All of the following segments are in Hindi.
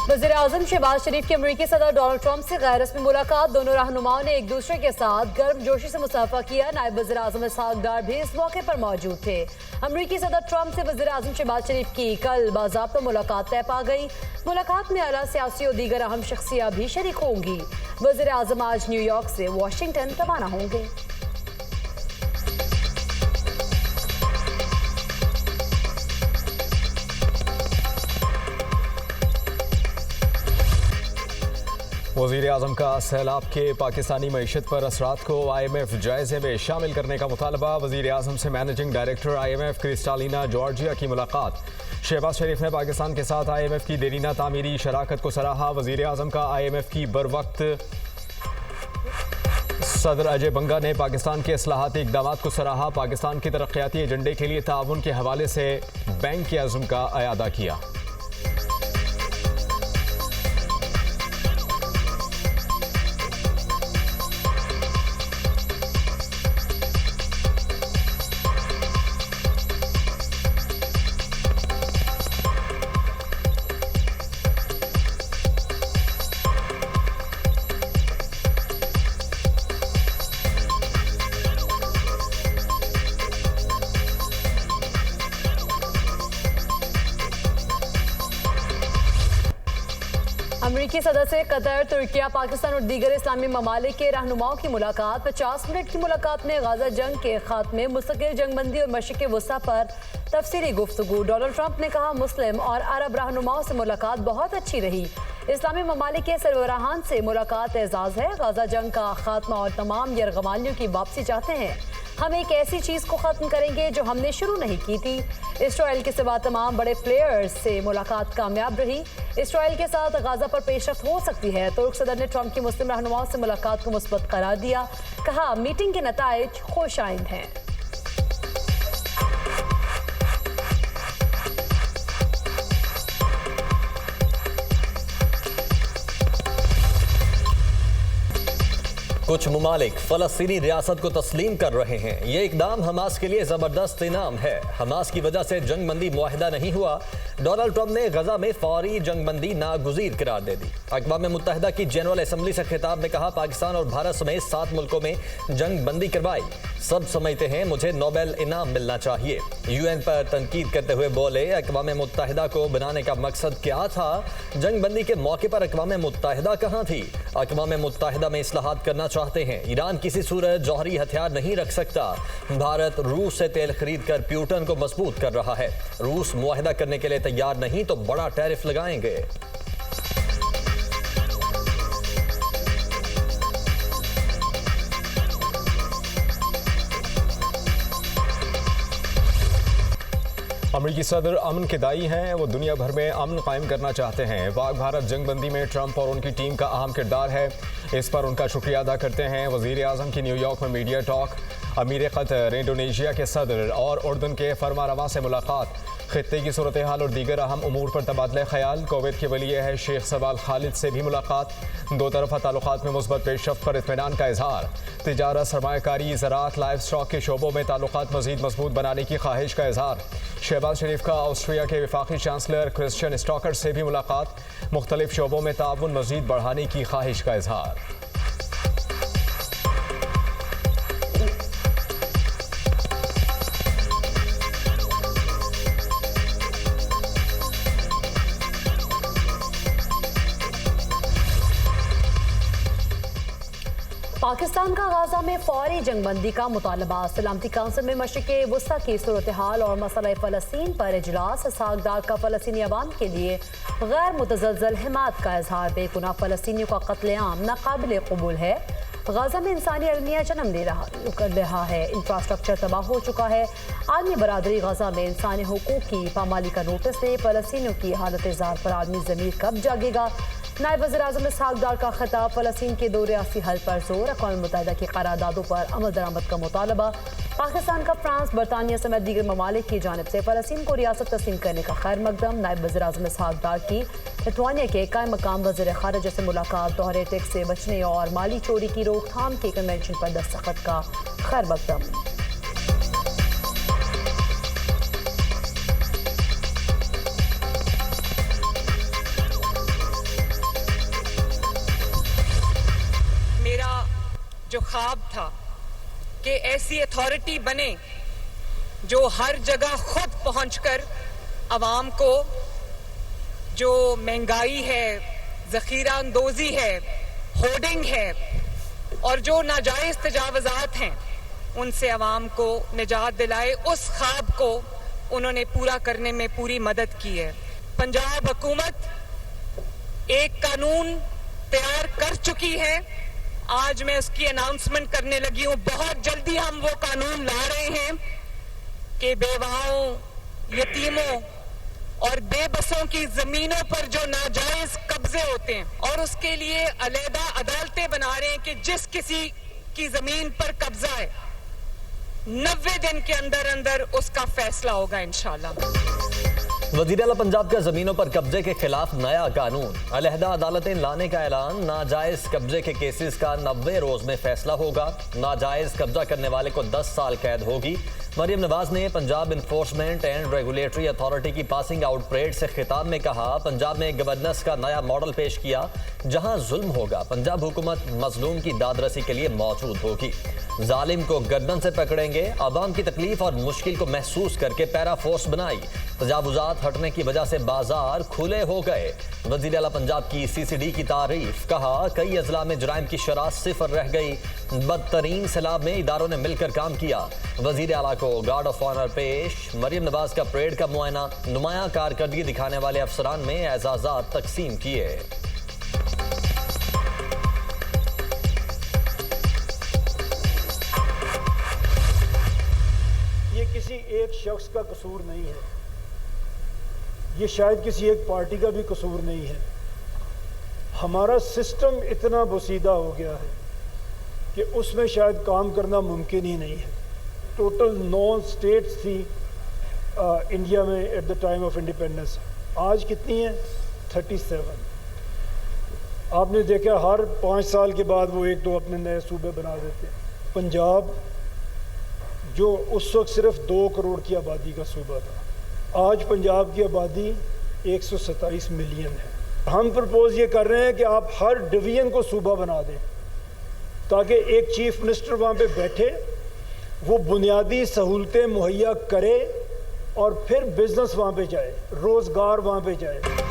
वज़ीर-ए-आज़म शहबाज शरीफ की अमेरिकी सदर डोनाल्ड ट्रंप से गैर रस्मी मुलाकात। दोनों रहनुमाओं ने एक दूसरे के साथ गर्मजोशी से मुसाफा किया। नायब वज़ीर-ए-आज़म इसहाक डार भी इस मौके पर मौजूद थे। अमेरिकी सदर ट्रंप से वज़ीर-ए-आज़म शहबाज शरीफ की कल बाज़ाब्ता मुलाकात तय पा गई। मुलाकात में आला सियासी और दीगर अहम शख्सियात भी शरीक होंगी। वज़ीर-ए-आज़म आज न्यूयॉर्क से वाशिंगटन रवाना होंगे। वज़ीर-ए-आज़म का सैलाब के पाकिस्तानी मईशत पर असरात को IMF जायजे में शामिल करने का मुतालबा। वज़ीर-ए-आज़म से managing director IMF Kristalina Georgia की मुलाकात। शहबाज शरीफ ने पाकिस्तान के साथ IMF की देरीना तामीरी शराकत को सराहा। वज़ीर-ए-आज़म का IMF की बरवक्त। सदर अजय बंगा ने पाकिस्तान के इस्लाहाती इक़दामात को सराहा। पाकिस्तान की तरक्याती एजेंडे के लिए ताउन के हवाले से बैंक के अज़्म का अयादा किया। अमरीकी सदर से कतर, तुर्किया, पाकिस्तान और दीगर इस्लामी ममालिक के रहनुमाओं की मुलाकात। 50 मिनट की मुलाकात में गाजा जंग के खात्मे, मुस्तकिल जंगबंदी और मशरिक़ वुस्ता पर तफसीली गुफ्तगू। डोनाल्ड ट्रंप ने कहा, मुस्लिम और अरब रहनुमाओं से मुलाकात बहुत अच्छी रही। इस्लामी ममालिक के सरबराहान से मुलाकात एजाज़ है। गाजा जंग का खात्मा और तमाम यरगमालियों की वापसी चाहते हैं। हम एक ऐसी चीज़ को ख़त्म करेंगे जो हमने शुरू नहीं की थी। इसराइल के सिवा तमाम बड़े प्लेयर्स से मुलाकात कामयाब रही। इसराइल के साथ गाजा पर पेशरफ्त हो सकती है। तुर्क सदर ने ट्रंप की मुस्लिम रहनुमाओं से मुलाकात को मुस्बत करार दिया। कहा, मीटिंग के नताइज खुश आइंद हैं। कुछ ममालिक फ़लस्तीनी रियासत को तस्लीम कर रहे हैं। ये इकदाम हमास के लिए ज़बरदस्त इनाम है। हमास की वजह से जंगबंदी मुआहिदा नहीं हुआ। डोनाल्ड ट्रंप ने गजा में फौरी जंगबंदी नागुज़ीर करार दे दी। अक़वाम मुत्तहिदा की जनरल असम्बली से खिताब में कहा, पाकिस्तान और भारत समेत 7 मुल्कों में जंगबंदी करवाई। सब समझते हैं मुझे नोबेल इनाम मिलना चाहिए। UN पर तनकीद करते हुए बोले, अक़वाम मुत्तहिदा को बनाने का मकसद क्या था? जंगबंदी के मौके पर अक़वाम मुत्तहिदा कहाँ थी? अक़वाम मुत्तहिदा में इस्लाहात करना चाहते हैं। ईरान किसी सूरत जौहरी हथियार नहीं रख सकता। भारत रूस से तेल खरीद कर प्यूटन को मजबूत कर रहा है। रूस मुआहिदा करने के लिए तैयार नहीं तो बड़ा टैरिफ लगाएंगे। अमरीकी सदर अमन के दाई हैं। वो दुनिया भर में अमन कायम करना चाहते हैं। पाक भारत जंगबंदी में ट्रंप और उनकी टीम का अहम किरदार है। इस पर उनका शुक्रिया अदा करते हैं। वज़ीर-ए-आज़म की न्यूयॉर्क में मीडिया टॉक। अमीर कतर, इंडोनेशिया के सदर और उर्दन के फरमारवा से मुलाकात। खित्ते की सूरत हाल और दीगर अहम उमूर पर तबादला ख्याल। कुवैत के वली है शेख सवाल खालिद से भी मुलाकात। दो तरफा ताल्लुकात में मुस्बत पेशरफ्त पर इत्मीनान का इजहार। तिजारत, सरमायाकारी, ज़राअत, लाइव स्टॉक के शोबों में ताल्लुकात मज़ीद मजबूत बनाने की ख्वाहिश का इजहार। शहबाज शरीफ का ऑस्ट्रिया के वफाकी चांसलर क्रिश्चियन स्टॉकर से भी मुलाकात। मुख्तलिफ शोबों में ताउन मज़ीद बढ़ाने की ख्वाहिश का इजहार। पाकिस्तान का गाजा में फौरी जंगबंदी का मुतालबा। सलामती काउंसिल में मशरिक़ वुस्ता की सूरत हाल और मसला फ़लस्तीन पर इजलास। इसहाक डार का फ़लस्तीनी अवाम के लिए गैर मुतज़लज़ल हिमायत का इजहार। बेगुनाह फ़लस्तीनियों का कत्लेआम नाकाबिल कबूल है। गाजा में इंसानी अलमिया जन्म ले रहा है। इंफ्रास्ट्रक्चर तबाह हो चुका है। आलमी बरादरी गाजा में इंसानी हुकूक की पामाली का नोटिस दे। फ़लस्तीनियों की हालत ज़ार पर आलमी ज़मीर कब जागेगा? नायब वज़ीर-ए-आज़म इसहाक डार का खिताब। फ़लस्तीन के 2 रियासी हल पर जोर। अक़वाम मुत्तहिदा की करारदादों पर अमल दरामद का मुतालबा। पाकिस्तान का फ्रांस, बरतानिया समेत दीगर ममालिक की जानिब से फ़लस्तीन को रियासत तस्लीम करने का खैर मकदम। नायब वज़ीर-ए-आज़म इसहाक डार की लिथुआनिया के कायम मकाम वज़ीर ख़ारिजा से मुलाकात। दोहरे टैक्स से बचने और माली चोरी की रोकथाम के कन्वेंशन पर दस्तखत का खैर मकदम। ख्वाब था कि ऐसी अथॉरिटी बने जो हर जगह खुद पहुंचकर आवाम को जो महंगाई है, ज़ख़ीरा अंदोज़ी है, होर्डिंग है और जो नाजायज़ तजावज़ात हैं उनसे आवाम को निजात दिलाए। उस ख्वाब को उन्होंने पूरा करने में पूरी मदद की है। पंजाब हुकूमत एक कानून तैयार कर चुकी है, आज मैं उसकी अनाउंसमेंट करने लगी हूँ। बहुत जल्दी हम वो कानून ला रहे हैं कि बेवाओं, यतीमों और बेबसों की जमीनों पर जो नाजायज कब्जे होते हैं और उसके लिए अलहदा अदालतें बना रहे हैं कि जिस किसी की जमीन पर कब्जा है 90 दिन के अंदर अंदर उसका फैसला होगा इंशाल्लाह। वज़ीर आला पंजाब का जमीनों पर कब्जे के खिलाफ नया कानून, अलहदा अदालतें लाने का ऐलान। नाजायज कब्जे के केसेस का 90 रोज में फैसला होगा। नाजायज कब्जा करने वाले को 10 साल कैद होगी। मरियम नवाज ने Punjab enforcement and regulatory authority की पासिंग आउट परेड से खिताब में कहा, पंजाब में गवर्नेंस का नया मॉडल पेश किया जहां जुल्म होगा पंजाब हुकूमत मजलूम की दादरसी के लिए मौजूद होगी। जालिम को गर्दन से पकड़ेंगे, आवाम की तकलीफ और मुश्किल को महसूस करके पैरा फोर्स बनाई। तजावुजात हटने की वजह से बाजार खुले हो गए। वज़ीर आला पंजाब की CCD की तारीफ, कहा कई अजला में जराइम की शरह सिफर रह गई। बदतरीन सैलाब में इदारों ने मिलकर काम किया। वज़ीर आला को गार्ड ऑफ ऑनर पेश। मरियम नवाज का परेड का मुआयना। नुमाया कारकर्दगी दिखाने वाले अफसरान में एजाज़ात तकसीम किए। ये किसी एक शख्स का कसूर नहीं है, ये शायद किसी एक पार्टी का भी कसूर नहीं है। हमारा सिस्टम इतना बोसीदा हो गया है कि उसमें शायद काम करना मुमकिन ही नहीं है। टोटल 9 स्टेट्स थी इंडिया में at the time of independence, आज कितनी है? 37। आपने देखा हर 5 साल के बाद वो 1-2 अपने नए सूबे बना देते हैं। पंजाब जो उस वक्त सिर्फ 2 करोड़ की आबादी का सूबा था, आज पंजाब की आबादी 127 मिलियन है। हम प्रपोज ये कर रहे हैं कि आप हर डिवीजन को सूबा बना दें ताकि एक चीफ मिनिस्टर वहाँ पे बैठे, वो बुनियादी सहूलतें मुहैया करे और फिर बिजनेस वहाँ पे जाए, रोजगार वहाँ पे जाए।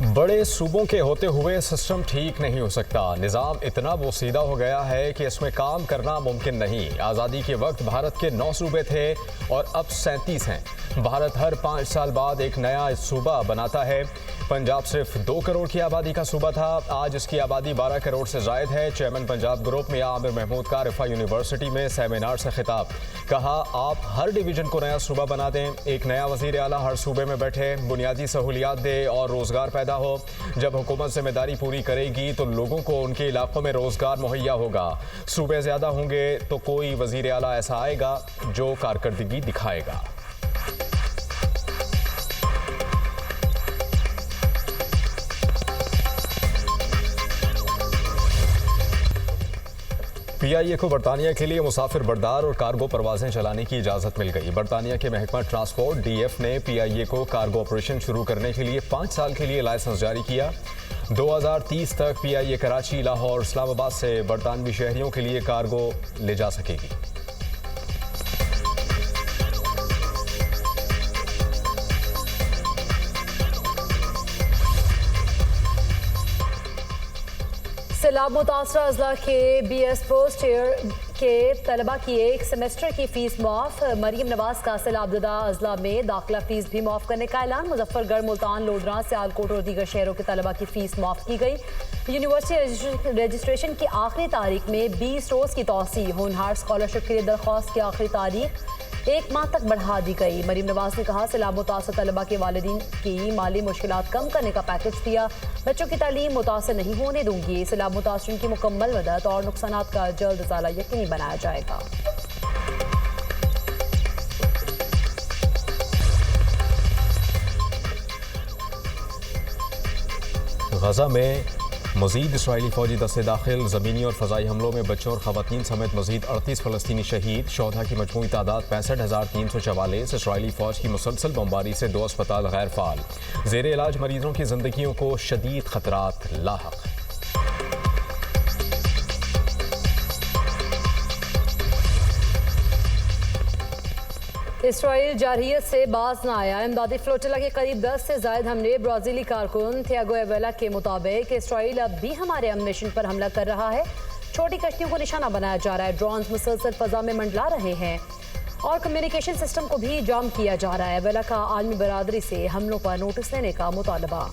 बड़े सूबों के होते हुए सिस्टम ठीक नहीं हो सकता। निज़ाम इतना बोसीदा हो गया है कि इसमें काम करना मुमकिन नहीं। आज़ादी के वक्त भारत के 9 सूबे थे और अब 37 हैं। भारत हर 5 साल बाद एक नया सूबा बनाता है। पंजाब सिर्फ 2 करोड़ की आबादी का सूबा था, आज इसकी आबादी 12 करोड़ से ज़ायद है। चेयरमैन पंजाब ग्रुप मियां आमिर महमूद का रिफा यूनिवर्सिटी में सेमिनार से खिताब, कहा आप हर डिवीजन को नया सूबा बना दें, एक नया वज़ीर आला हर सूबे में बैठे, बुनियादी सहूलियात दे और रोज़गार पैदा हो। जब हुकूमत जिम्मेदारी पूरी करेगी तो लोगों को उनके इलाकों में रोज़गार मुहैया होगा। सूबे ज़्यादा होंगे तो कोई वज़ीर आला ऐसा आएगा जो कारकर्दगी दिखाएगा। PIA को बरतानिया के लिए मुसाफिर बरदार और कार्गो परवाजें चलाने की इजाज़त मिल गई। बरतानिया के महकमा ट्रांसपोर्ट DF ने PIA को कार्गो ऑपरेशन शुरू करने के लिए 5 साल के लिए लाइसेंस जारी किया। 2030 तक PIA कराची, लाहौर, इस्लामाबाद से बरतानवी शहरियों के लिए कार्गो ले जा सकेगी। सैलाब मुतासरा अजला के BS फर्स्ट ईयर के तलबा की एक सेमेस्टर की फीस माफ। मरियम नवाज का सैलाबज़दा अजला में दाखिला फीस भी माफ करने का ऐलान। मुजफ्फरगढ़, मुल्तान, लोधरा, सियालकोट और दीगर शहरों के तलबा की फीस माफ की गई। यूनिवर्सिटी रजिस्ट्रेशन की आखिरी तारीख में 20 रोज़ की तौसी। होनहार स्कॉलरशिप के लिए दरख्वास्त की आखिरी तारीख 1 माह तक बढ़ा दी गई। मरीम नवाज ने कहा सैलाब मुतासर तलबा के वालिदीन की माली मुश्किलात कम करने का पैकेज दिया। बच्चों की तालीम मुतासर नहीं होने दूंगी। सैलाब मुतासरीन की मुकम्मल मदद और नुकसानात का जल्द इजाला यकीनी बनाया जाएगा। गजा में मजीद इसराइली फौजी दस्ते दाखिल। ज़मीनी और फ़ज़ाई हमलों में बच्चों और ख़वातीन समेत मजीद 38 फ़लस्तीनी शहीद। शोधा की मजमूई तादाद 65,344। इसराइली फ़ौज की मुसलसल बमबारी से 2 अस्पताल गैर फ़ाल। ज़ेरे इलाज मरीजों की ज़िंदगियों को शदीद ख़तरात लाहक। इसराइल जारहियत से बाज न आया। इमदादी फ्लोटिला के करीब 10 से ज्यादा हमले। ब्राजीली कारकुन थियागो एवेला के मुताबिक इसराइल अब भी हमारे अमनेशन पर हमला कर रहा है। छोटी कश्तियों को निशाना बनाया जा रहा है। ड्रोन्स मुसलसल फजा में मंडला रहे हैं और कम्युनिकेशन सिस्टम को भी जाम किया जा रहा है। एवेला का आलमी बरादरी से हमलों पर नोटिस लेने का मुतालबा।